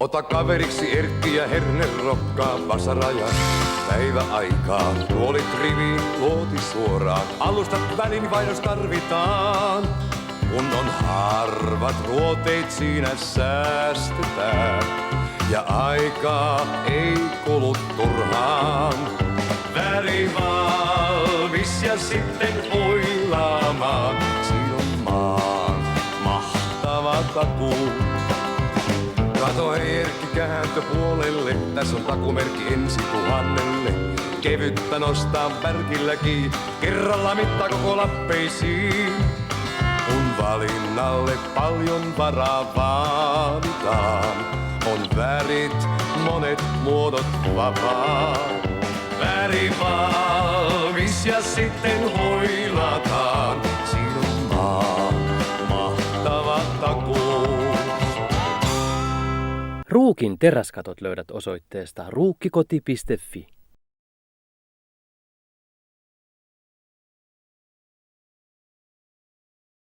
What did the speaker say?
Ota kaveriksi Erkki ja hernerokkaa, vasara ja päiväaikaa. Tuolit riviin, luoti suoraan, alustat välinvaihdos tarvitaan. Kun on harvat ruoteit siinä säästetään ja aikaa ei kulu turhaan. Väri valmis ja sitten huilaamaan, siinä on maan mahtava takuu. Kato Erkki kääntöpuolelle, tässä on takumerkki ensi tuhannelle. Kevyttä nostaa värkilläkin, kerralla mitta koko lappeisiin. Kun valinnalle paljon varaa vaaditaan, on värit, monet muodot vapaa. Väri valmis ja sitten hoilataan, siinä on maan mahtava takuu. Ruukin teräskatot löydät osoitteesta ruukkikoti.fi.